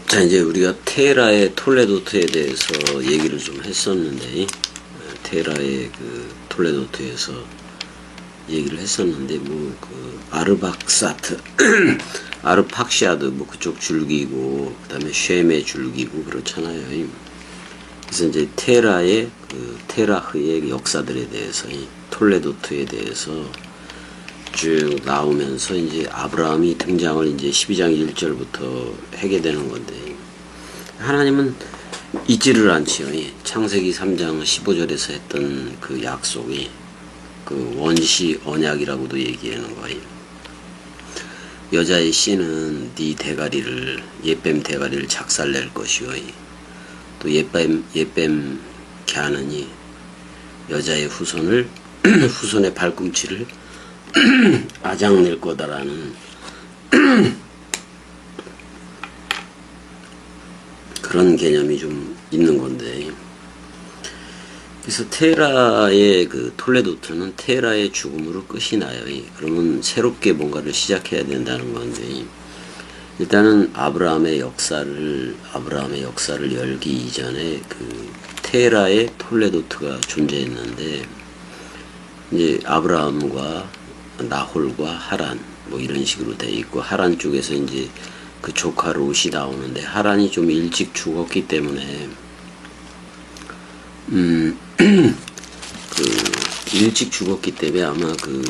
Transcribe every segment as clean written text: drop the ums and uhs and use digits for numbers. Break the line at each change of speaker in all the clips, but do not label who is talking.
자, 이제 우리가 테라의 톨레도트에 대해서 얘기를 좀 했었는데, 테라의 그 톨레도트에서 얘기를 했었는데, 아르박사트, 아르팍샤드, 그쪽 줄기고, 그 다음에 쉐메 줄기고, 그렇잖아요. 그래서 이제 테라의, 테라흐의 역사들에 대해서, 톨레도트에 대해서 쭉 나오면서 이제 아브라함이 등장을 이제 12장 1절부터 하게 되는 건데, 하나님은 잊지를 않지요. 창세기 3장 15절에서 했던 그 약속이 그 원시 언약이라고도 얘기하는 거예요. 여자의 씨는 네 대가리를, 옛뱀 대가리를 작살낼 것이요, 또 옛뱀 갸는이 여자의 후손의 발꿈치를 아작낼 거다라는 그런 개념이 좀 있는 건데, 그래서 테라의 그 톨레도트는 테라의 죽음으로 끝이 나요. 그러면 새롭게 뭔가를 시작해야 된다는 건데, 일단은 아브라함의 역사를 열기 이전에 그 테라의 톨레도트가 존재했는데, 이제 아브라함과 나홀과 하란 이런 식으로 돼 있고, 하란 쪽에서 이제 그 조카 롯이 나오는데, 하란이 좀 일찍 죽었기 때문에 아마 그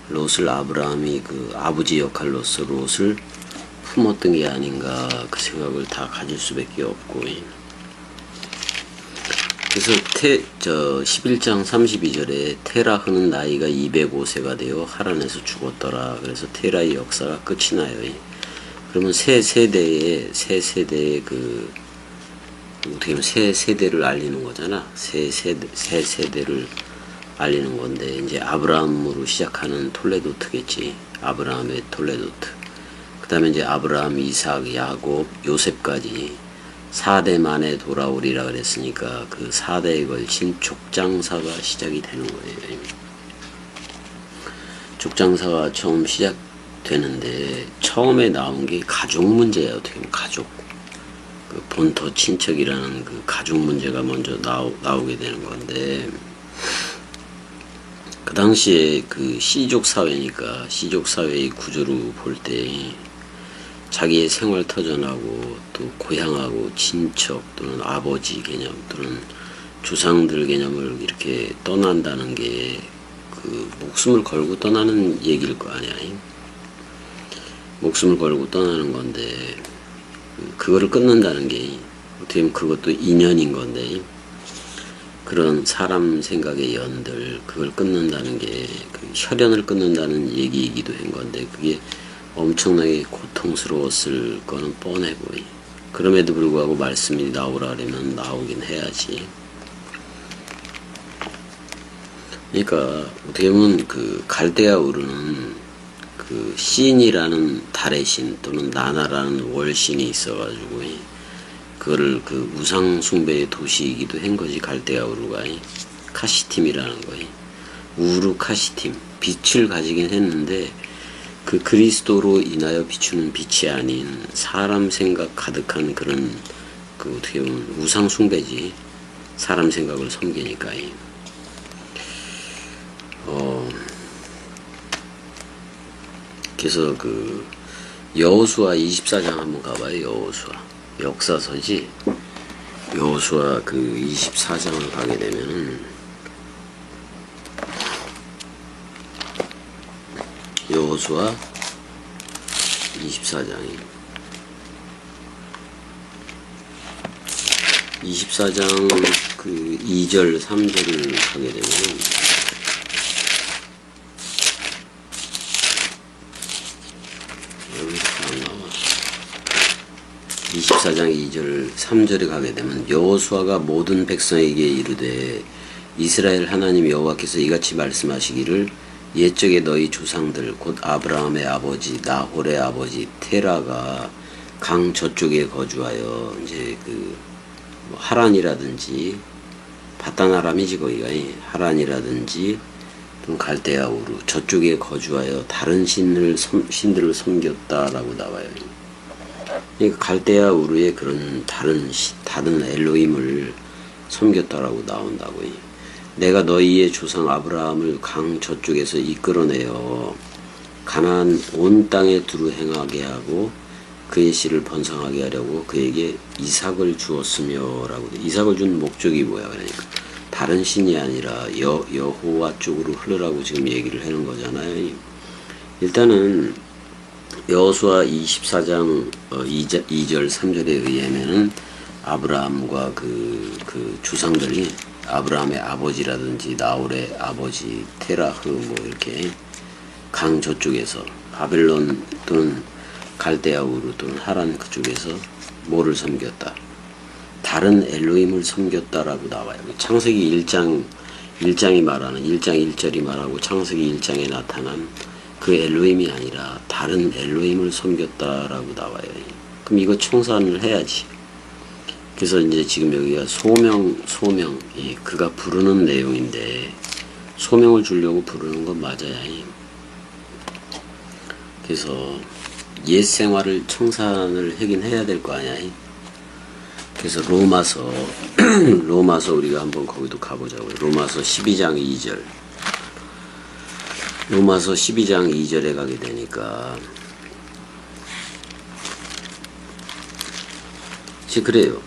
롯을 아브라함이 그 아버지 역할로서 롯을 품었던 게 아닌가, 그 생각을 다 가질 수밖에 없고. 그래서 11장 32절에 테라흐는 나이가 205세가 되어 하란에서 죽었더라. 그래서 테라의 역사가 끝이 나요. 그러면 새 세대의 그 어떻게 보면 새 세대를 알리는 거잖아. 새 세대를 알리는 건데, 이제 아브라함으로 시작하는 톨레도트겠지. 아브라함의 톨레도트. 그 다음에 이제 아브라함, 이삭, 야곱, 요셉까지 4대 만에 돌아오리라 그랬으니까 그 4대에 걸친 족장사가 시작이 되는 거예요. 족장사가 처음 시작되는데, 처음에 나온 게 가족 문제예요. 어떻게 보면 가족. 그 본토 친척이라는 그 가족 문제가 먼저 나오게 되는 건데, 그 당시에 그 시족 사회니까, 시족 사회의 구조로 볼 때 자기의 생활 터전하고 또 고향하고 친척 또는 아버지 개념 또는 조상들 개념을 이렇게 떠난다는 게 그 목숨을 걸고 떠나는 얘기일 거 아니야. 목숨을 걸고 떠나는 건데, 그거를 끊는다는 게 어떻게 보면 그것도 인연인 건데, 그런 사람 생각의 연들, 그걸 끊는다는 게 그 혈연을 끊는다는 얘기이기도 한 건데, 그게 엄청나게 고통스러웠을 거는 뻔하고, 그럼에도 불구하고 말씀이 나오라 그러면 나오긴 해야지. 그러니까 어떻게 보면 그 갈대아 우르는 그 신이라는 달의 신 또는 나나라는 월신이 있어가지고, 그거를 그 우상 숭배의 도시이기도 한 거지. 갈대아 우르가 카시팀이라는 거예요. 우르 카시팀, 빛을 가지긴 했는데 그 그리스도로 인하여 비추는 빛이 아닌 사람 생각 가득한 그런 그 어떻게 보면 우상 숭배지. 사람 생각을 섬기니까. 그래서 그 여호수아 24장 한번 가봐요. 여호수아 역사서지. 여호수아 그 24장을 가게 되면은, 여호수아 24장이 24장 그 2절 3절을 가게 되면은, 여기 안 나와. 24장 2절 3절에 가게 되면, 여호수아가 모든 백성에게 이르되 이스라엘 하나님 여호와께서 이같이 말씀하시기를, 옛적에 너희 조상들 곧 아브라함의 아버지 나홀의 아버지 테라가 강 저쪽에 거주하여, 이제 그 하란이라든지 바단 아람이지 거기가, 하란이라든지 또는 갈대아 우르 저쪽에 거주하여 다른 신들을 섬겼다라고 나와요. 그러니까 갈대아 우르의 그런 다른 엘로힘을 섬겼다라고 나온다고요. 내가 너희의 조상 아브라함을 강 저쪽에서 이끌어내어 가나안 온 땅에 두루 행하게 하고 그의 씨를 번성하게 하려고 그에게 이삭을 주었으며 라고. 이삭을 준 목적이 뭐야? 그러니까 다른 신이 아니라 여호와 쪽으로 흐르라고 지금 얘기를 하는 거잖아요. 일단은 여호수아 24장 2절 3절에 의하면은 아브라함과 그 주상들이 아브라함의 아버지라든지 나홀의 아버지 테라흐 뭐 이렇게 강 저쪽에서 바벨론 또는 갈대아 우르 또는 하란 그쪽에서 뭐를 섬겼다? 다른 엘로힘을 섬겼다라고 나와요. 창세기 1장이 말하는 1장 1절이 말하고 창세기 1장에 나타난 그 엘로힘이 아니라 다른 엘로힘을 섬겼다라고 나와요. 그럼 이거 청산을 해야지. 그래서 이제 지금 여기가 소명, 그가 부르는 내용인데 소명을 주려고 부르는 건 맞아요. 그래서 옛 생활을 청산을 하긴 해야 될 거 아니야. 그래서 로마서 우리가 한번 거기도 가보자고요. 로마서 12장 2절. 로마서 12장 2절에 가게 되니까 그래요.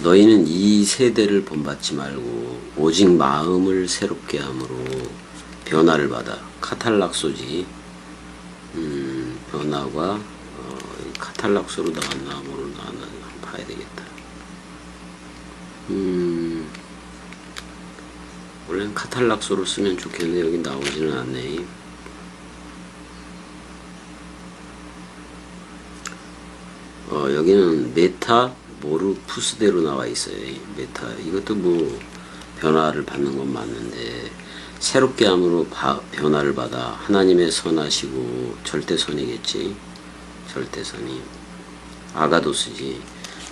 너희는 이 세대를 본받지 말고 오직 마음을 새롭게 함으로 변화를 받아. 카탈락소지. 변화가 카탈락소로 나왔나 뭐로 나왔나 한번 봐야 되겠다. 원래는 카탈락소로 쓰면 좋겠는데 여기 나오지는 않네. 여기는 메타 모르푸스대로 나와 있어요. 메타 이것도 뭐 변화를 받는 건 맞는데 새롭게 함으로 변화를 받아 하나님의 선하시고 절대선이겠지. 절대선이 아가도스지.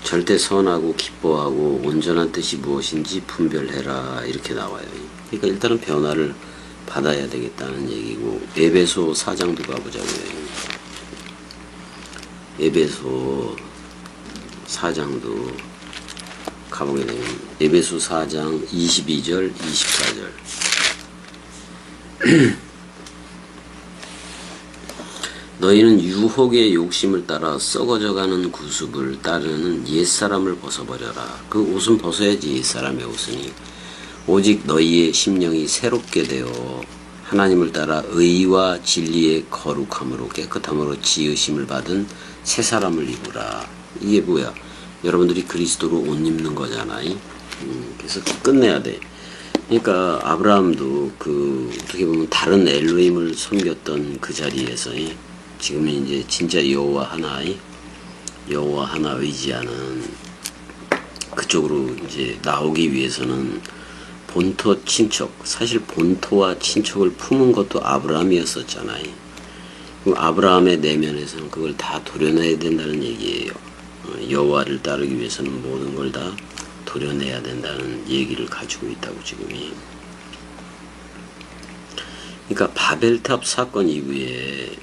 절대 선하고 기뻐하고 온전한 뜻이 무엇인지 분별해라 이렇게 나와요. 그러니까 일단은 변화를 받아야 되겠다는 얘기고 에베소 4장도 가보자고요. 에베소 4장도 가보게 되면 에베소 4장 22절 24절 너희는 유혹의 욕심을 따라 썩어져가는 구습을 따르는 옛사람을 벗어버려라. 그 옷은 벗어야지. 옛사람의 옷은 오직 너희의 심령이 새롭게 되어 하나님을 따라 의와 진리의 거룩함으로 깨끗함으로 지으심을 받은 새 사람을 입으라. 이게 뭐야? 여러분들이 그리스도로 옷 입는 거잖아. 그래서 끝내야 돼. 그러니까 아브라함도 어떻게 보면 다른 엘로힘을 섬겼던 그 자리에서 지금은 이제 진짜 여호와 하나 의지하는 그쪽으로 이제 나오기 위해서는 본토 친척, 사실 본토와 친척을 품은 것도 아브라함이었었잖아요. 그럼 아브라함의 내면에서는 그걸 다 도려내야 된다는 얘기예요. 여호와를 따르기 위해서는 모든 걸 다 도려내야 된다는 얘기를 가지고 있다고 지금이. 그러니까 바벨탑 사건 이후에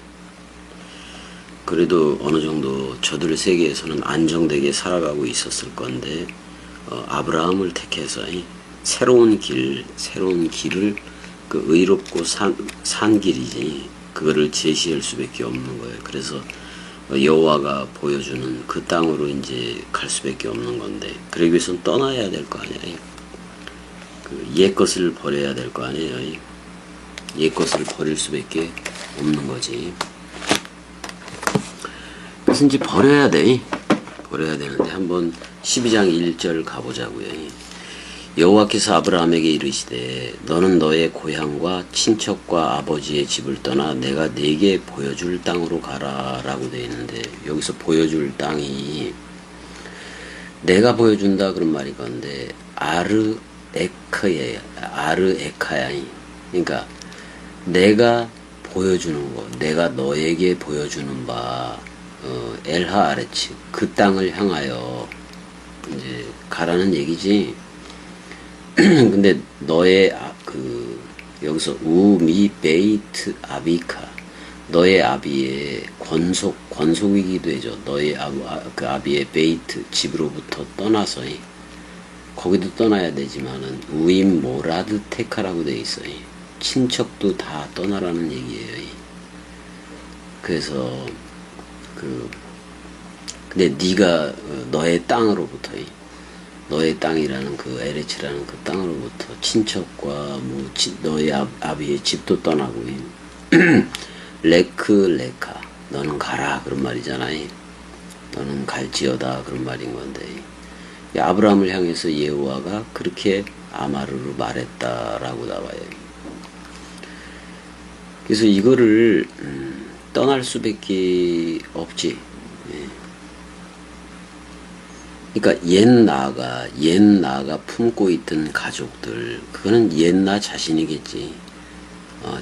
그래도 어느 정도 저들 세계에서는 안정되게 살아가고 있었을 건데 아브라함을 택해서 새로운 길을 그 의롭고 산 길이지 그거를 제시할 수밖에 없는 거예요. 그래서 여호와가 보여주는 그 땅으로 이제 갈 수밖에 없는 건데 그러기 위해서는 떠나야 될 거 아니에요. 옛 것을 버려야 될 거 아니에요. 옛 것을 버릴 수밖에 없는 거지. 그래서 이제 버려야 되는데 한번 12장 1절 가보자고요. 여호와께서 아브라함에게 이르시되 너는 너의 고향과 친척과 아버지의 집을 떠나 내가 네게 보여줄 땅으로 가라 라고 되어 있는데 여기서 보여줄 땅이 내가 보여준다 그런 말이 건데 아르에카야. 그러니까 내가 보여주는 거, 내가 너에게 보여주는 바 엘하 아레츠 그 땅을 향하여 이제 가라는 얘기지. 근데 너의 여기서 우미 베이트 아비카, 너의 아비의 권속이기도 해죠. 너의 그 아비의 베이트, 집으로부터 떠나서, 거기도 떠나야 되지만은 우임 모라드 테카라고 돼 있어요. 친척도 다 떠나라는 얘기예요. 그래서 근데 네가 너의 땅으로부터, 너의 땅이라는 그 에레츠라는 그 땅으로부터 친척과 뭐 너의 아비의 집도 떠나고 레카 너는 가라 그런 말이잖아요. 너는 갈지어다 그런 말인 건데, 아브라함을 향해서 여호와가 그렇게 아마르로 말했다라고 나와요. 그래서 이거를 떠날 수밖에 없지. 그러니까 옛 나가 품고 있던 가족들, 그거는 옛 나 자신이겠지.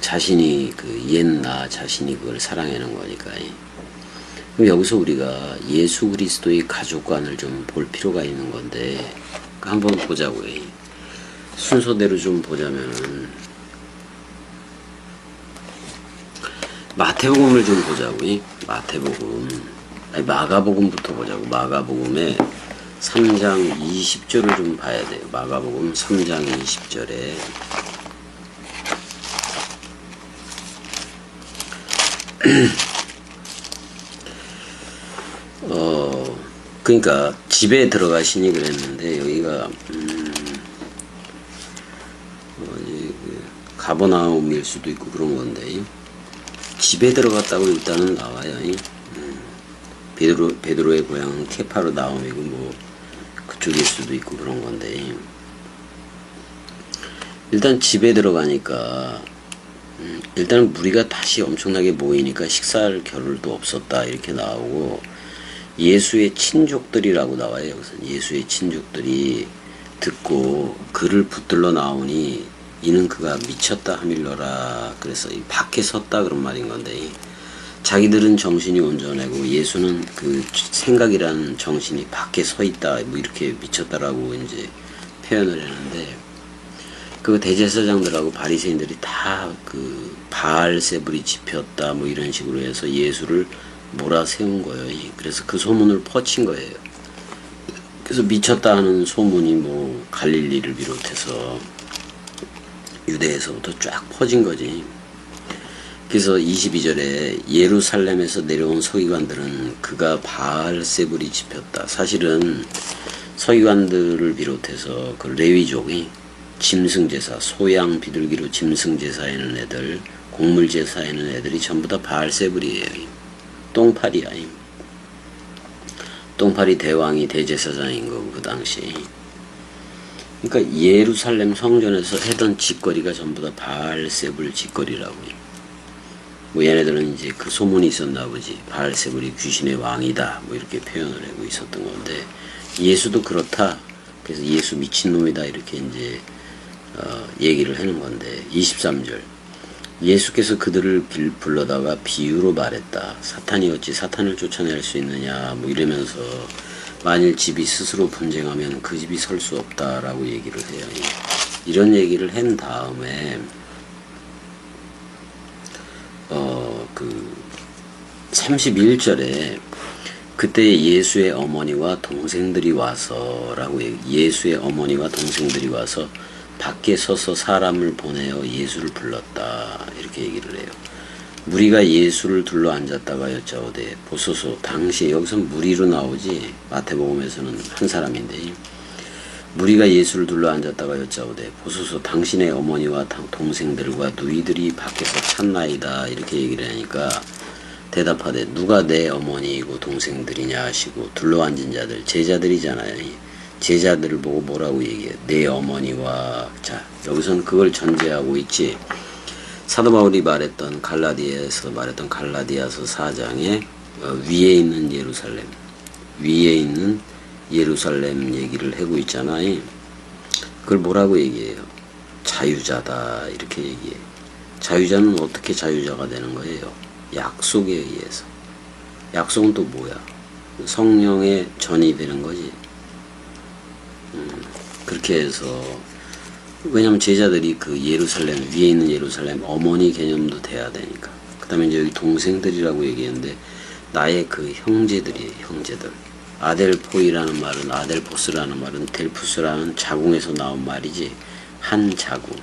자신이 그 옛 나 자신이 그걸 사랑하는 거니까. 그럼 여기서 우리가 예수 그리스도의 가족관을 좀 볼 필요가 있는 건데, 한번 보자고요. 순서대로 좀 보자면은 마태복음을 좀 보자고요. 마가복음부터 보자고. 마가복음에 3장 20절을 좀 봐야 돼요. 마가복음 3장 20절에 그러니까 집에 들어가시니 그랬는데, 여기가 가버나움일 수도 있고 그런 건데, 집에 들어갔다고 일단은 나와요. 베드로의 고향은 케파르나움이고 뭐 그쪽일 수도 있고 그런 건데, 일단 집에 들어가니까 일단 무리가 다시 엄청나게 모이니까 식사할 겨를도 없었다 이렇게 나오고, 예수의 친족들이라고 나와요. 여기서 예수의 친족들이 듣고 그를 붙들러 나오니 이는 그가 미쳤다 하밀러라. 그래서 밖에 섰다 그런 말인 건데, 자기들은 정신이 온전하고 예수는 그 생각이라는 정신이 밖에 서 있다, 뭐 이렇게 미쳤다라고 이제 표현을 했는데, 그 대제사장들하고 바리새인들이 다 그 바알세불이 집혔다 뭐 이런 식으로 해서 예수를 몰아세운 거예요. 그래서 그 소문을 퍼친 거예요. 그래서 미쳤다 하는 소문이 뭐 갈릴리를 비롯해서 유대에서부터 쫙 퍼진 거지. 그래서 22절에 예루살렘에서 내려온 서기관들은 그가 바알세불이 집혔다. 사실은 서기관들을 비롯해서 그 레위족이 짐승제사, 소양 비둘기로 짐승제사에는 애들, 곡물제사에는 애들이 전부 다 바알세불이에요. 똥파리야. 똥파리 대왕이 대제사장인 거고 그 당시. 그러니까 예루살렘 성전에서 하던 짓거리가 전부 다 바알세불 짓거리라고. 뭐 얘네들은 이제 그 소문이 있었나 보지. 바알세불이 귀신의 왕이다 뭐 이렇게 표현을 하고 있었던 건데, 예수도 그렇다. 그래서 예수 미친놈이다 이렇게 이제 얘기를 하는 건데, 23절 예수께서 그들을 불러다가 비유로 말했다. 사탄이 어찌 사탄을 쫓아낼 수 있느냐 뭐 이러면서, 만일 집이 스스로 분쟁하면 그 집이 설 수 없다라고 얘기를 해요. 이런 얘기를 한 다음에 그 31절에 그때 예수의 어머니와 동생들이 와서라고, 예수의 어머니와 동생들이 와서 밖에 서서 사람을 보내어 예수를 불렀다 이렇게 얘기를 해요. 무리가 예수를 둘러 앉았다가 여짜오되 보소서. 당시에 여기서 무리로 나오지, 마태복음에서는 한 사람인데, 무리가 예수를 둘러 앉았다가 여짜오되 보소서 당신의 어머니와 동생들과 누이들이 밖에서 찾나이다 이렇게 얘기를 하니까 대답하되 누가 내 어머니이고 동생들이냐 하시고, 둘러 앉은 자들 제자들이잖아요. 제자들을 보고 뭐라고 얘기해? 내 어머니와. 자, 여기서는 그걸 전제하고 있지. 사도 바울이 말했던 갈라디아에서 말했던 갈라디아서 4장에 위에 있는 예루살렘 얘기를 하고 있잖아요. 그걸 뭐라고 얘기해요? 자유자다 이렇게 얘기해. 자유자는 어떻게 자유자가 되는 거예요? 약속에 의해서. 약속은 또 뭐야? 성령의 전이 되는 거지. 그렇게 해서 왜냐면 제자들이 그 예루살렘, 위에 있는 예루살렘 어머니 개념도 돼야 되니까. 그 다음에 이제 여기 동생들이라고 얘기했는데, 나의 그 형제들이에요, 형제들. 아델포이라는 말은, 아델포스라는 말은 델푸스라는 자궁에서 나온 말이지, 한 자궁.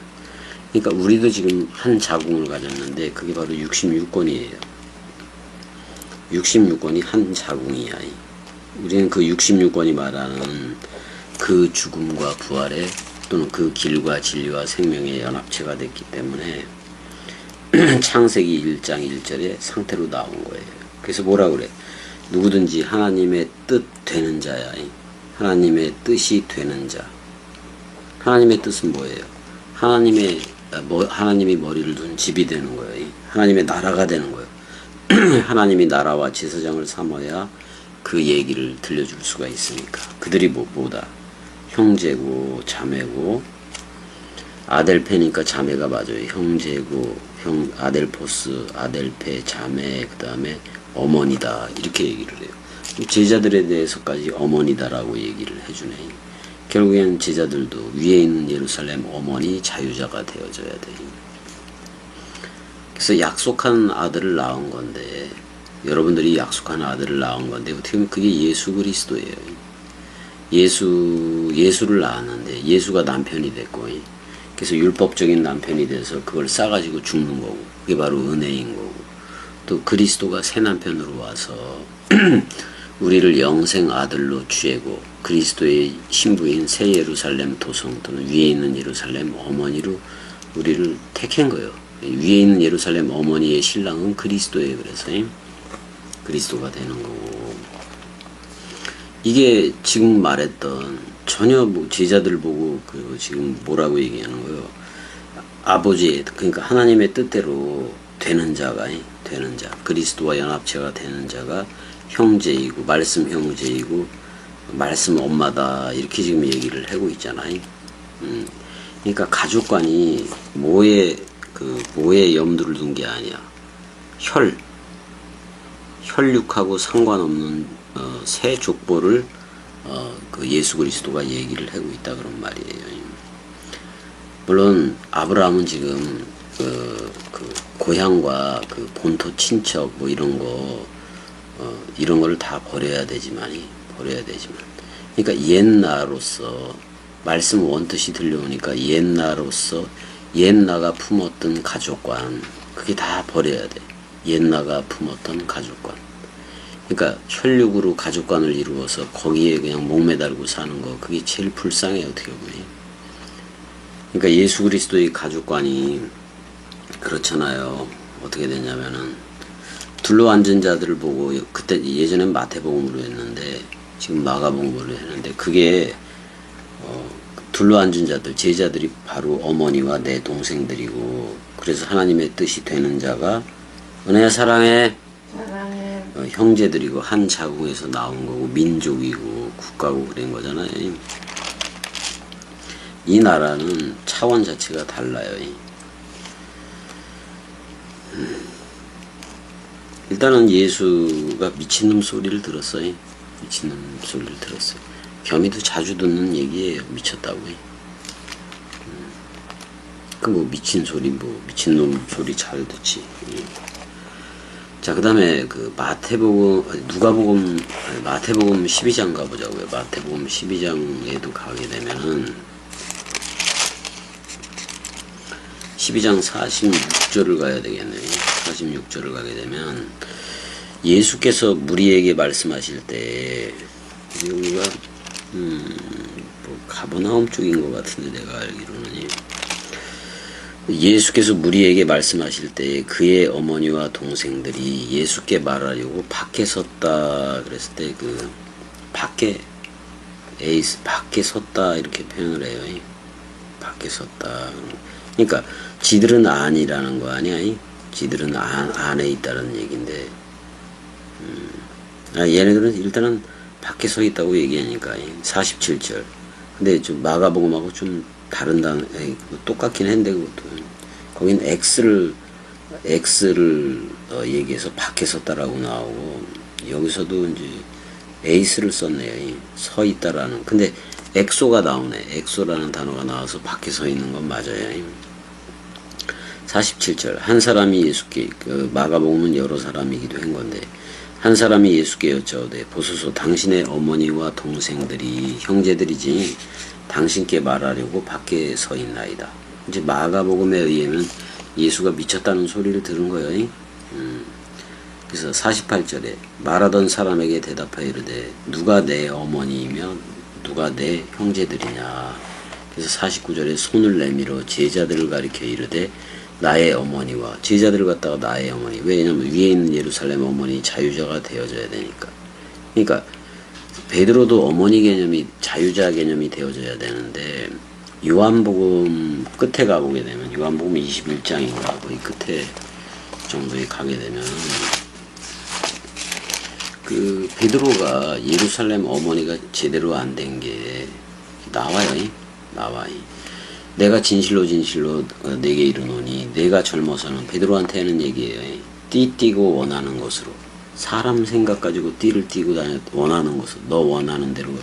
그러니까 우리도 지금 한 자궁을 가졌는데, 그게 바로 66권이에요. 66권이 한 자궁이야. 우리는 그 66권이 말하는 그 죽음과 부활에 또는 그 길과 진리와 생명의 연합체가 됐기 때문에 창세기 1장 1절의 상태로 나온 거예요. 그래서 뭐라 그래? 누구든지 하나님의 뜻 되는 자야. 하나님의 뜻이 되는 자. 하나님의 뜻은 뭐예요? 하나님이 머리를 둔 집이 되는 거예요. 하나님의 나라가 되는 거예요. 하나님이 나라와 제사장을 삼아야 그 얘기를 들려줄 수가 있으니까. 그들이 뭐다? 형제고 자매고, 아델페니까 자매가 맞아요. 형제고, 아델포스, 아델페, 자매, 그 다음에 어머니다, 이렇게 얘기를 해요. 제자들에 대해서까지 어머니다라고 얘기를 해주네. 결국엔 제자들도 위에 있는 예루살렘 어머니 자유자가 되어져야 돼. 그래서 약속한 아들을 낳은 건데, 여러분들이 약속한 아들을 낳은 건데, 어떻게 보면 그게 예수 그리스도예요. 예수를 낳았는데 예수가 남편이 됐고, 그래서 율법적인 남편이 돼서 그걸 싸가지고 죽는 거고, 그게 바로 은혜인 거고, 또 그리스도가 새 남편으로 와서 우리를 영생 아들로 취하고 그리스도의 신부인 새 예루살렘 도성 또는 위에 있는 예루살렘 어머니로 우리를 택한 거예요. 위에 있는 예루살렘 어머니의 신랑은 그리스도예요. 그래서 그리스도가 되는 거고, 이게 지금 말했던 전혀 뭐 제자들 보고 그 지금 뭐라고 얘기하는 거예요. 아버지, 그러니까 하나님의 뜻대로 되는 자가, 되는 자, 그리스도와 연합체가 되는 자가 형제이고, 말씀 형제이고, 말씀 엄마다, 이렇게 지금 얘기를 하고 있잖아요. 그러니까 가족관이 뭐에 염두를 둔 게 아니야. 혈육하고 상관없는 새 족보를 그 예수 그리스도가 얘기를 하고 있다 그런 말이에요. 물론 아브라함은 지금 그 고향과 그 본토 친척 뭐 이런 거를 다 버려야 되지만, 그러니까 옛나로서 말씀 원뜻이 들려오니까 옛나로서 옛나가 품었던 가족관, 그게 다 버려야 돼. 옛나가 품었던 가족관. 그러니까 혈육으로 가족관을 이루어서 거기에 그냥 목매달고 사는 거, 그게 제일 불쌍해요, 어떻게 보면. 그러니까 예수 그리스도의 가족관이 그렇잖아요. 어떻게 되냐면은 둘러앉은 자들을 보고, 그때 예전엔 마태복음으로 했는데 지금 마가복음으로 했는데, 그게 둘러앉은 자들, 제자들이 바로 어머니와 내 동생들이고, 그래서 하나님의 뜻이 되는 자가 은혜야 사랑해 형제들이고, 한 자궁에서 나온 거고, 민족이고 국가고 그런 거잖아요. 이 나라는 차원 자체가 달라요. 일단은 예수가 미친놈 소리를 들었어요. 미친놈 소리를 들었어요. 겸이도 자주 듣는 얘기예요. 미쳤다고요. 그 뭐 미친 소리, 뭐 미친놈 소리 잘 듣지. 자, 그 다음에 그 마태복음 12장 가보자고요. 마태복음 12장에도 가게 되면은 12장 46절을 가야 되겠네요. 46절을 가게 되면 예수께서 무리에게 말씀하실 때, 여기가 뭐 가버나움 쪽인 것 같은데 내가 알기로는, 예수께서 무리에게 말씀하실 때 그의 어머니와 동생들이 예수께 말하려고 밖에 섰다 그랬을 때, 그 밖에 섰다 이렇게 표현을 해요. 밖에 섰다. 그러니까 지들은 아니라는 거 아니야. 지들은 안에 있다는 얘기인데, 얘네들은 일단은 밖에 서 있다고 얘기하니까 47절. 근데 좀 마가복음하고 좀 다른 똑같긴 한데, 그것도 거긴 X를 얘기해서 밖에 섰다라고 나오고, 여기서도 이제 에이스를 썼네요. 서 있다라는. 근데 엑소가 나오네. 엑소라는 단어가 나와서 밖에 서 있는 건 맞아요. 47절 한 사람이 예수께 마가복음은 여러 사람이기도 한 건데 한 사람이 예수께 여짜오되 보소서 당신의 어머니와 동생들이 형제들이지 당신께 말하려고 밖에 서 있나이다. 이제 마가복음에 의하면 예수가 미쳤다는 소리를 들은 거예요. 그래서 48절에 말하던 사람에게 대답하여 이르되 누가 내 어머니이며 누가 내 형제들이냐. 그래서 49절에 손을 내밀어 제자들을 가리켜 이르되 나의 어머니와 제자들을 갖다가 나의 어머니. 왜냐면 위에 있는 예루살렘 어머니 자유자가 되어져야 되니까. 그러니까 베드로도 어머니 개념이 자유자 개념이 되어져야 되는데 요한복음 끝에 가보게 되면 요한복음 21장인가 거의 끝에 정도에 가게 되면 그 베드로가 예루살렘 어머니가 제대로 안 된 게 나와요. 내가 진실로 내게 이르노니 내가 젊어서는 베드로한테는 얘기해요. 띠띠고 원하는 것으로 사람 생각 가지고 띠를 띠고 원하는 것으로 너 원하는 대로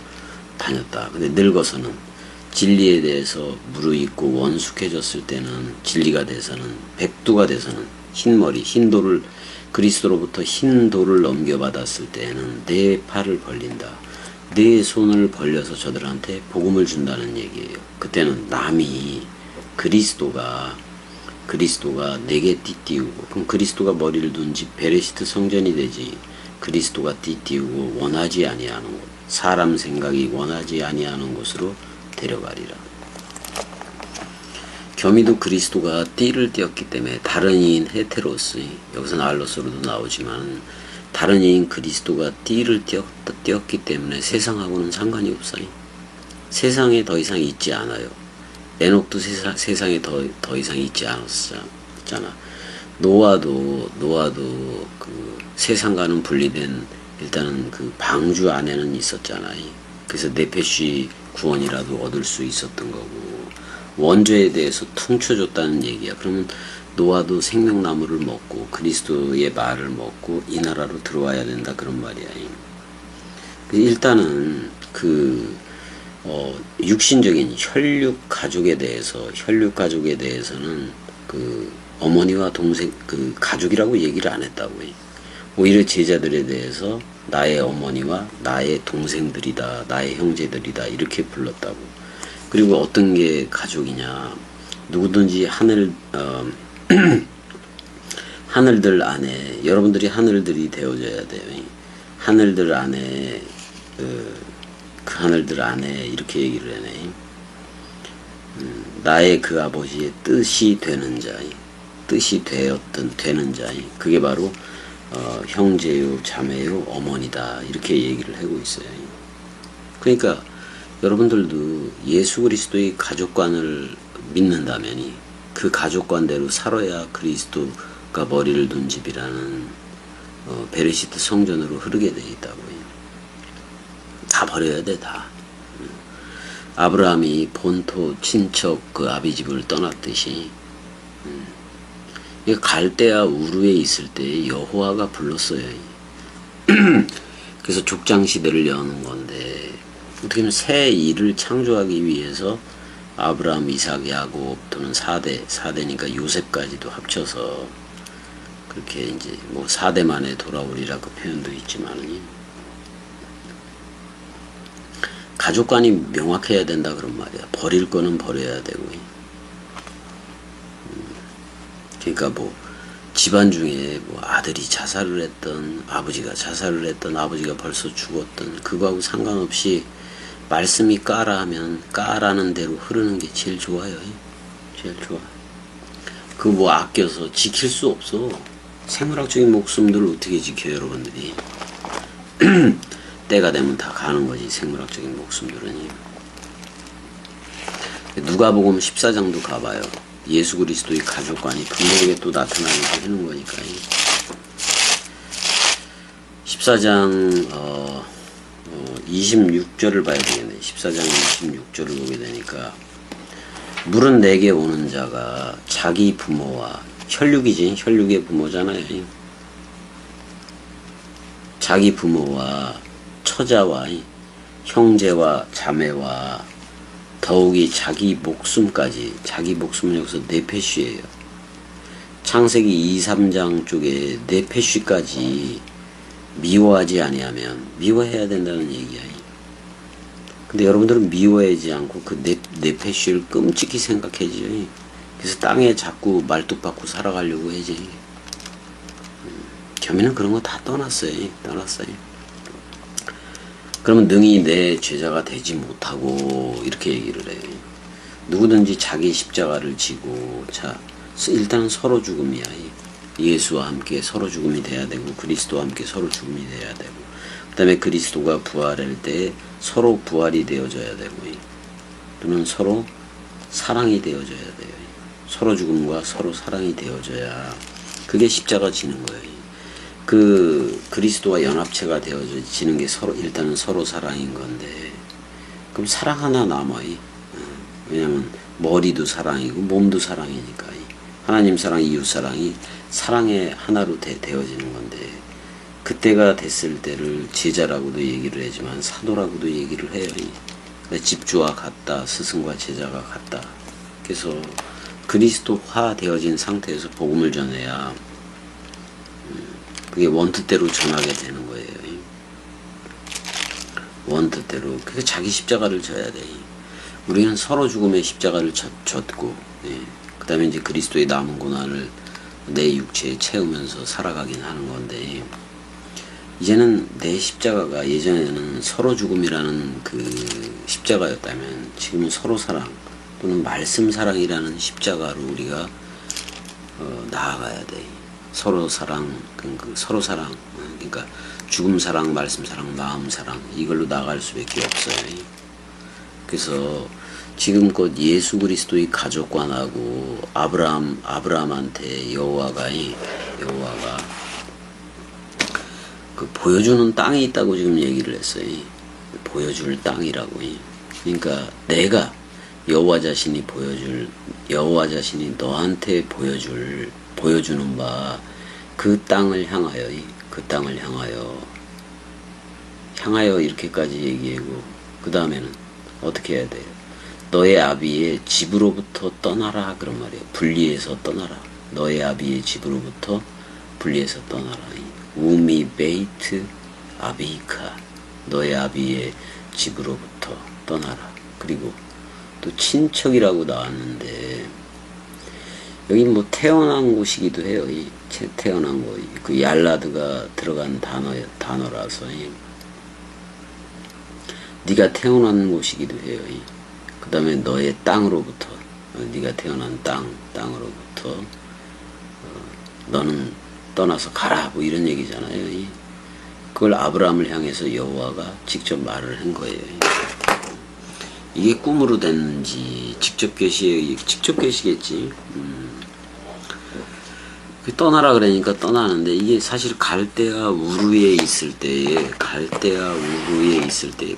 다녔다. 근데 늙어서는 진리에 대해서 무르익고 원숙해졌을 때는 진리가 돼서는 백두가 돼서는 흰머리 흰돌을 그리스도로부터 흰돌을 넘겨받았을 때에는 내 팔을 벌린다. 내 손을 벌려서 저들한테 복음을 준다는 얘기예요. 그때는 남이 그리스도가 내게 띠띠우고 그럼 그리스도가 머리를 둔 집 베레시트 성전이 되지. 그리스도가 띠띠우고 원하지 아니하는 곳 사람 생각이 원하지 아니하는 곳으로 데려가리라. 겸이도 그리스도가 띠를 띄었기 때문에 다른 이인 헤테로스 여기서는 알로스로도 나오지만 다른 이인 그리스도가 띠를 띄었기 때문에 세상하고는 상관이 없어요. 세상에 더 이상 있지 않아요. 에녹도 세상에 더 이상 있지 않았잖아. 노아도 그 세상과는 분리된 일단은 그 방주 안에는 있었잖아요. 그래서 네페시 구원이라도 얻을 수 있었던 거고 원죄에 대해서 퉁쳐줬다는 얘기야. 그러면 노아도 생명나무를 먹고 그리스도의 말을 먹고 이 나라로 들어와야 된다 그런 말이야. 일단은 육신적인 혈육 가족에 대해서는 그 어머니와 동생 그 가족이라고 얘기를 안 했다고 해. 오히려 제자들에 대해서 나의 어머니와 나의 동생들이다, 나의 형제들이다 이렇게 불렀다고. 그리고 어떤 게 가족이냐? 누구든지 하늘들 안에 여러분들이 하늘들이 되어져야 돼요. 하늘들 안에 그 하늘들 안에 이렇게 얘기를 하네. 나의 그 아버지의 뜻이 되는 자, 뜻이 되는 자, 그게 바로 형제요, 자매요, 어머니다 이렇게 얘기를 하고 있어요. 그러니까 여러분들도 예수 그리스도의 가족관을 믿는다면 그 가족관대로 살아야 그리스도가 머리를 둔 집이라는 베레시트 성전으로 흐르게 되어 있다고요. 다 버려야 돼, 다. 아브라함이 본토 친척 그 아비집을 떠났듯이 갈대아 우르에 있을 때 여호와가 불렀어요. 그래서 족장시대를 여는 건데 어떻게 보면 새 일을 창조하기 위해서 아브라함, 이삭, 야곱 또는 4대니까 요셉까지도 합쳐서 그렇게 이제 뭐 4대 만에 돌아오리라 그 표현도 있지만 가족관이 명확해야 된다 그런 말이야. 버릴 거는 버려야 되고. 그러니까 뭐 집안 중에 뭐 아들이 자살을 했던 아버지가 자살을 했던 아버지가 벌써 죽었던 그거하고 상관없이 말씀이 까라 하면 까라는 대로 흐르는 게 제일 좋아요. 제일 좋아. 그거 뭐 아껴서 지킬 수 없어. 생물학적인 목숨들을 어떻게 지켜요, 여러분들이. 때가 되면 다 가는 거지, 생물학적인 목숨들은. 누가복음 14장도 가봐요. 예수 그리스도의 가족관이 분명하게 또 나타나게 하는 거니까. 14장 26절을 봐야 되겠네. 14장 26절을 보게 되니까 물은 내게 오는 자가 자기 부모와 혈육이지, 혈육의 부모잖아요. 자기 부모와 처자와 형제와 자매와 더욱이 자기 목숨까지, 자기 목숨은 여기서 네페쉬예요. 창세기 2, 3장 쪽에 네페쉬까지 미워하지 아니하면, 미워해야 된다는 얘기야. 근데 여러분들은 미워하지 않고 그 네페쉬를 끔찍히 생각해지. 그래서 땅에 자꾸 말뚝박고 살아가려고 해지. 겸이는 그런 거 다 떠났어요. 그러면 능히 내 제자가 되지 못하고 이렇게 얘기를 해요. 누구든지 자기 십자가를 지고, 자, 일단은 서로 죽음이야. 예수와 함께 서로 죽음이 돼야 되고, 그리스도와 함께 서로 죽음이 돼야 되고, 그 다음에 그리스도가 부활할 때 서로 부활이 되어져야 되고, 또는 서로 사랑이 되어져야 돼요. 서로 죽음과 서로 사랑이 되어져야 그게 십자가 지는 거예요. 그 그리스도와 연합체가 되어지는 게 일단은 서로 사랑인 건데, 그럼 사랑 하나 남아요. 왜냐면 머리도 사랑이고 몸도 사랑이니까. 하나님 사랑, 이웃 사랑이 사랑의 하나로 되어지는 건데, 그때가 됐을 때를 제자라고도 얘기를 하지만 사도라고도 얘기를 해요. 집주와 같다, 스승과 제자가 같다. 그래서 그리스도화 되어진 상태에서 복음을 전해야 그게 원뜻대로 전하게 되는 거예요. 원뜻대로. 그래서 자기 십자가를 져야 돼. 우리는 서로 죽음의 십자가를 졌고, 그 다음에 이제 그리스도의 남은 고난을 내 육체에 채우면서 살아가긴 하는 건데, 이제는 내 십자가가 예전에는 서로 죽음이라는 그 십자가였다면, 지금은 서로 사랑 또는 말씀 사랑이라는 십자가로 우리가 나아가야 돼. 서로 사랑, 서로 사랑, 그러니까 죽음 사랑, 말씀 사랑, 마음 사랑, 이걸로 나아갈 수밖에 없어요. 그래서 지금껏 예수 그리스도의 가족관하고 아브라함한테 여호와가 그 보여주는 땅이 있다고 지금 얘기를 했어요. 보여줄 땅이라고. 그러니까 내가 여호와 자신이 너한테 보여주는 바 그 땅을 향하여 이렇게까지 얘기하고, 그 다음에는 어떻게 해야 돼요? 너의 아비의 집으로부터 떠나라, 그런 말이에요. 분리해서 떠나라. 너의 아비의 집으로부터 분리해서 떠나라. 우미 베이트 아비카, 너의 아비의 집으로부터 떠나라. 그리고 또 친척이라고 나왔는데, 여기 뭐 태어난 곳이기도 해요. 태어난 곳. 그 얄라드가 들어간 단어라서 네가 태어난 곳이기도 해요. 그 다음에 너의 땅으로부터, 네가 태어난 땅으로부터 너는 떠나서 가라, 뭐 이런 얘기잖아요. 그걸 아브라함을 향해서 여호와가 직접 말을 한 거예요. 이게 꿈으로 됐는지 직접 계시겠지. 떠나라 그러니까 떠나는데, 이게 사실 갈대아 우르에 있을 때에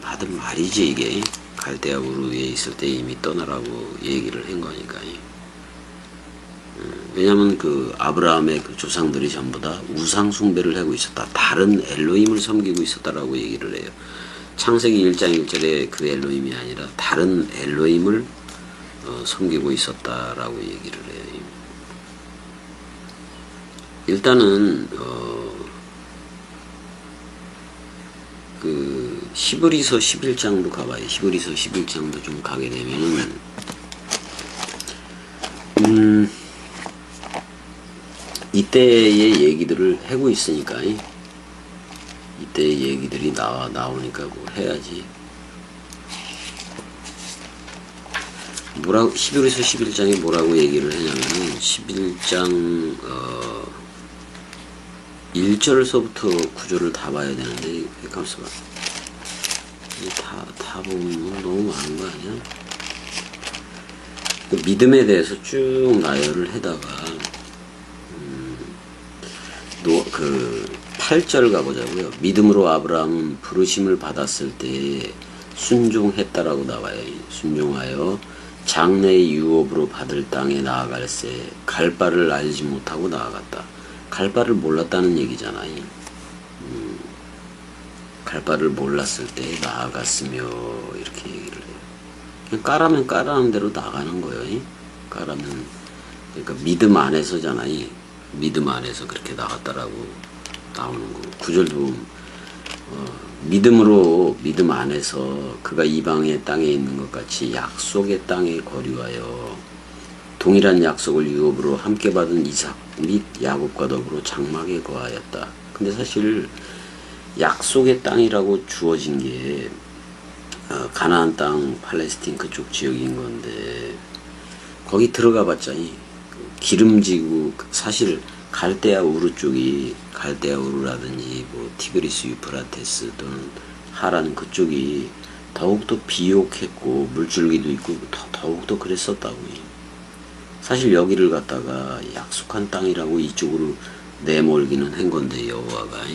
받은 말이지. 이게 갈대아 우르에 있을 때 이미 떠나라고 얘기를 한 거니까. 왜냐면 그 아브라함의 그 조상들이 전부 다 우상 숭배를 하고 있었다, 다른 엘로힘을 섬기고 있었다라고 얘기를 해요. 창세기 1장 1절에 그 엘로힘이 아니라 다른 엘로힘을 섬기고 있었다라고 얘기를 해요. 일단은 그 히브리서 11장도 가봐요. 히브리서 11장도 좀 가게 되면은 이때의 얘기들을 하고 있으니까, 이때의 얘기들이 나오니까 뭐 해야지. 히브리서 11장에 뭐라고 얘기를 하냐면은, 11장 1절서부터 구조를 다 봐야 되는데, 잠깐만 다 보면 너무 많은 거 아니야? 그 믿음에 대해서 쭉 나열을 해다가 그 8절 가보자고요. 믿음으로 아브라함은 부르심을 받았을 때 순종했다라고 나와요. 순종하여 장래의 유업으로 받을 땅에 나아갈새 갈 바를 알지 못하고 나아갔다. 갈 바를 몰랐다는 얘기잖아요. 갈 바를 몰랐을 때 나아갔으며 이렇게 얘기를 해요. 그냥 까라면 까라는 대로 나가는 거예요. 까라면 그러니까 믿음 안에서잖아요. 믿음 안에서 그렇게 나갔다라고 나오는 거. 구절도 믿음으로 믿음 안에서 그가 이방의 땅에 있는 것 같이 약속의 땅에 거류하여 동일한 약속을 유업으로 함께 받은 이삭 및 야곱과 더불어 장막에 거하였다. 근데 사실 약속의 땅이라고 주어진 게 가나안 땅 팔레스틴 그쪽 지역인 건데 거기 들어가 봤자 기름지고 사실 갈대아 우르 쪽이 갈대아 우르라든지 뭐 티그리스 유프라테스 또는 하란 그쪽이 더욱더 비옥했고 물줄기도 있고 더욱더 그랬었다고요. 사실 여기를 갖다가 약속한 땅이라고 이쪽으로 내몰기는 한 건데 여호와가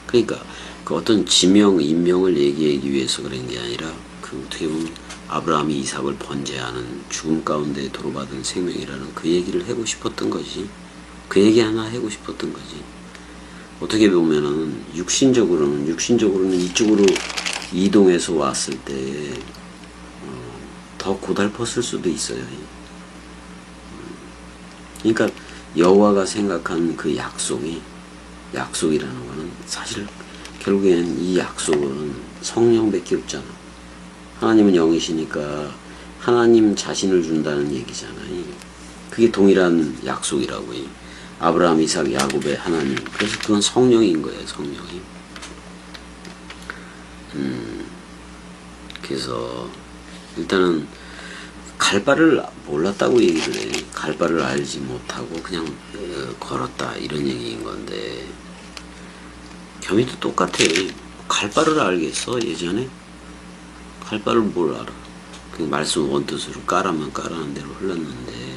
그러니까 그 어떤 지명 인명을 얘기하기 위해서 그런 게 아니라 그 어떻게 보면 아브라함이 이삭을 번제하는 죽음 가운데 도로받은 생명이라는 그 얘기를 하고 싶었던 거지. 그 얘기 하나 하고 싶었던 거지. 어떻게 보면은 육신적으로는 이쪽으로 이동해서 왔을 때 더 고달팠을 수도 있어요. 그러니까 여호와가 생각한 그 약속이라는 거는 사실 결국엔 이 약속은 성령밖에 없잖아. 하나님은 영이시니까 하나님 자신을 준다는 얘기잖아요. 그게 동일한 약속이라고요. 아브라함, 이삭, 야곱의 하나님. 그래서 그건 성령인 거예요. 성령이. 그래서 일단은 갈 바를 몰랐다고 얘기를 해. 갈 바를 알지 못하고 그냥 걸었다 이런 얘기인 건데 겸이도 똑같아. 갈 바를 알겠어 예전에? 갈 바를 뭘 알아? 그 말씀 원뜻으로 까라면 까라는 대로 흘렀는데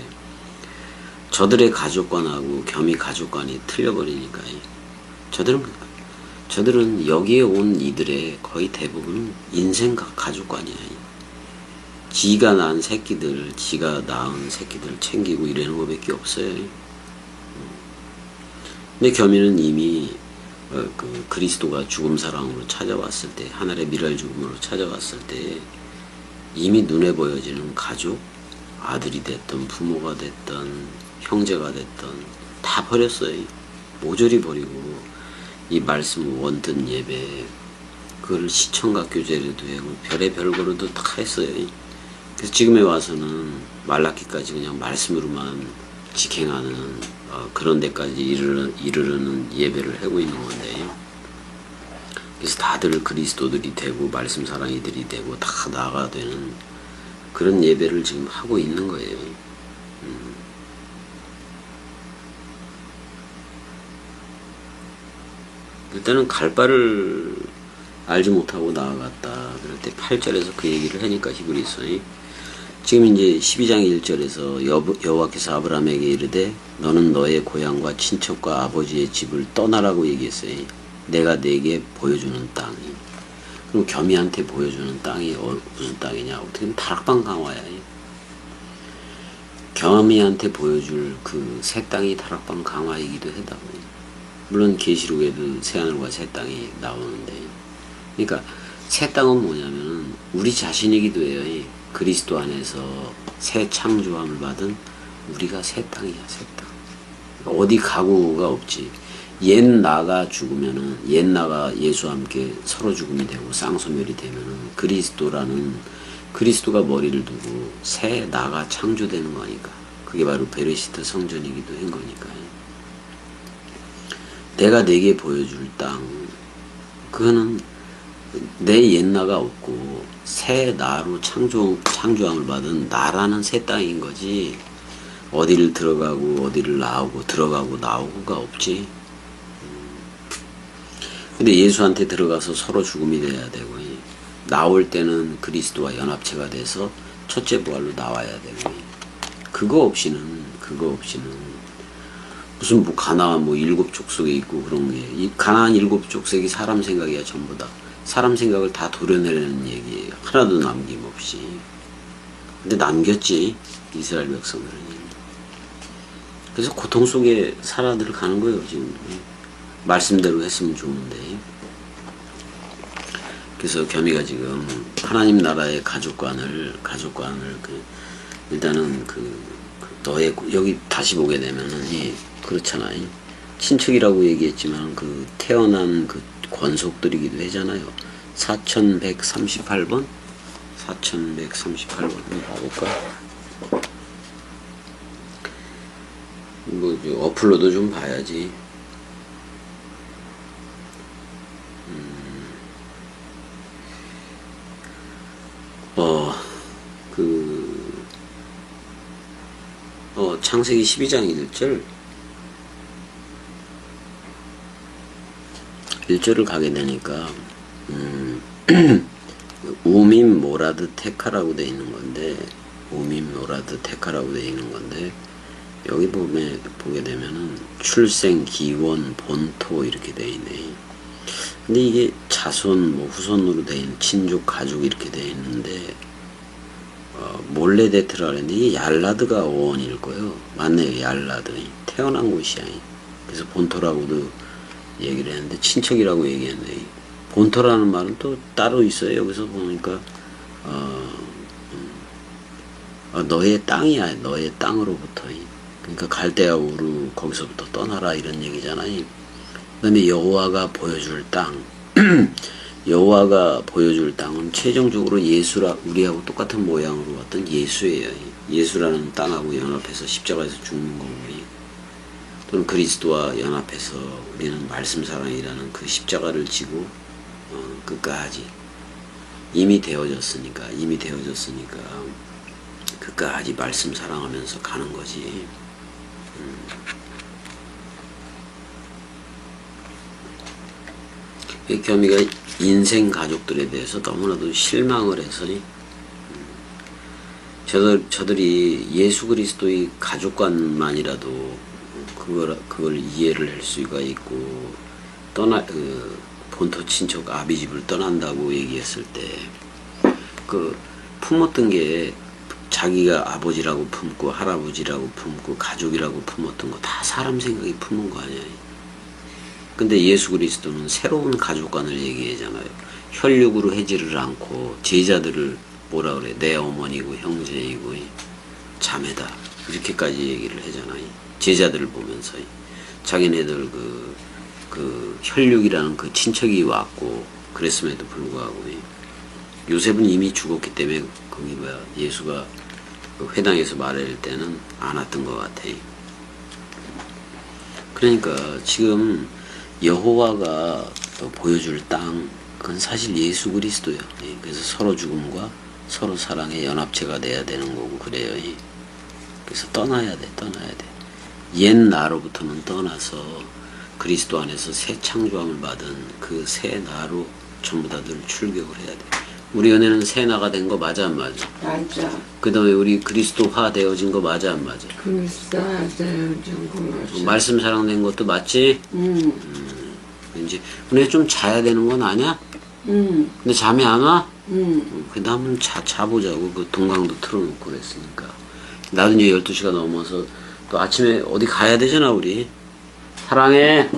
저들의 가족관하고 겸이 가족관이 틀려버리니까 저들은 여기에 온 이들의 거의 대부분 인생 가족관이야. 지가 낳은 새끼들, 지가 낳은 새끼들 챙기고 이러는 것밖에 없어요. 근데 겸이는 이미 그 그리스도가 죽음 사랑으로 찾아왔을 때, 하늘의 미랄 죽음으로 찾아왔을 때 이미 눈에 보여지는 가족, 아들이 됐던 부모가 됐던 형제가 됐던 다 버렸어요. 모조리 버리고 이 말씀 원뜬 예배 그걸 시청각 교제로도 하고 별의별 거로도 다 했어요. 그래서 지금에 와서는 말라기까지 그냥 말씀으로만 직행하는 그런 데까지 이르르는 예배를 하고 있는 건데요. 그래서 다들 그리스도들이 되고 말씀 사랑이들이 되고 다 나아가 되는 그런 예배를 지금 하고 있는 거예요. 일단은 갈 바를 알지 못하고 나아갔다. 그럴 때 8절에서 그 얘기를 하니까 히브리서에 지금 이제 12장 1절에서 여호와께서 아브라함에게 이르되 너는 너의 고향과 친척과 아버지의 집을 떠나라고 얘기했어요. 내가 내게 보여주는 땅이. 그럼 겸이한테 보여주는 땅이 무슨 땅이냐? 어떻게 보면 다락방 강화야. 겸이한테 보여줄 그 새 땅이 다락방 강화이기도 하다고요. 물론 계시록에도 새하늘과 새 땅이 나오는데 그러니까 새 땅은 뭐냐면 우리 자신이기도 해요. 그리스도 안에서 새 창조함을 받은 우리가 새 땅이야. 새 땅. 어디 가구가 없지. 옛 나가 죽으면은 옛 나가 예수와 함께 서로 죽음이 되고 쌍소멸이 되면은 그리스도가 머리를 두고 새 나가 창조되는 거니까 그게 바로 베레시트 성전이기도 한 거니까 내가 내게 보여줄 땅 그거는 내 옛나가 없고 새 나로 창조함을 받은 나라는 새 땅인 거지 어디를 들어가고 어디를 나오고 들어가고 나오고가 없지. 근데 예수한테 들어가서 서로 죽음이 돼야 되고 나올 때는 그리스도와 연합체가 돼서 첫째 부활로 나와야 되고 그거 없이는 무슨 뭐 가나안 뭐 7족속에 있고 그런 게 이 가나안 7족속이 사람 생각이야 전부 다. 사람 생각을 다 도려내려는 얘기예요. 하나도 남김없이. 근데 남겼지 이스라엘 백성들은. 그래서 고통 속에 살아들 가는 거예요 지금. 말씀대로 했으면 좋은데. 그래서 겸이가 지금 하나님 나라의 가족관을 일단은 너의 여기 다시 보게 되면은 그렇잖아. 친척이라고 얘기했지만 태어난 권속들이기도 하잖아요. 4138번 4138번 한번 봐볼까? 뭐 어플로도 좀 봐야지. 창세기 12장 1절 1절을 가게 되니까 우밈 모라드 테카라고 돼 있는 건데 우밈 모라드 테카라고 돼 있는 건데 여기 보게 되면은 출생 기원 본토 이렇게 돼 있네. 근데 이게 자손 후손으로 돼 있는 친족 가족 이렇게 돼 있는데 몰레데트라 그랬는데 이게 얄라드가 어원일 거예요. 맞네요. 얄라드 태어난 곳이야. 그래서 본토라고도 얘기를 했는데 친척이라고 얘기했는데 본토라는 말은 또 따로 있어요. 여기서 보니까 너의 땅이야. 너의 땅으로부터. 그러니까 갈대아 우르 거기서부터 떠나라 이런 얘기잖아요. 그 다음에 여호와가 보여줄 땅 여호와가 보여줄 땅은 최종적으로 우리하고 똑같은 모양으로 왔던 예수예요. 예수라는 땅하고 연합해서 십자가에서 죽는 거고, 또는 그리스도와 연합해서 우리는 말씀사랑이라는 그 십자가를 지고 끝까지 이미 되어졌으니까 끝까지 말씀 사랑하면서 가는 거지. 겸이가 인생 가족들에 대해서 너무나도 실망을 해서 저들이 예수 그리스도의 가족관만이라도 그걸 이해를 할 수가 있고 본토 친척 아비집을 떠난다고 얘기했을 때 품었던 게 자기가 아버지라고 품고 할아버지라고 품고 가족이라고 품었던 거 다 사람 생각이 품은 거 아니야. 근데 예수 그리스도는 새로운 가족관을 얘기하잖아요. 혈육으로 해지를 않고 제자들을 뭐라 그래? 내 어머니고 형제이고 자매다 이렇게까지 얘기를 하잖아요. 제자들을 보면서 자기네들 혈육이라는 친척이 왔고 그랬음에도 불구하고 요셉은 이미 죽었기 때문에 예수가 회당에서 말할 때는 안 왔던 것 같아. 그러니까 지금 여호와가 보여줄 땅 그건 사실 예수 그리스도예요. 그래서 서로 죽음과 서로 사랑의 연합체가 돼야 되는 거고 그래요. 그래서 떠나야 돼. 옛 나로부터는 떠나서 그리스도 안에서 새 창조함을 받은 그 새 나로 전부 다들 출격을 해야 돼. 우리 은혜는 새 나가 된 거 맞아 안 맞아?
맞아.
그 다음에 우리 그리스도화 되어진 거 맞아 안 맞아?
되어진 거 맞아.
말씀 사랑된 것도 맞지? 이제 은혜 좀 자야 되는 건 아냐? 근데 잠이 안 와? 그 다음은 자보자고 동강도 틀어놓고 그랬으니까. 나도 이제 12시가 넘어서 또 아침에 어디 가야 되잖아 우리. 사랑해.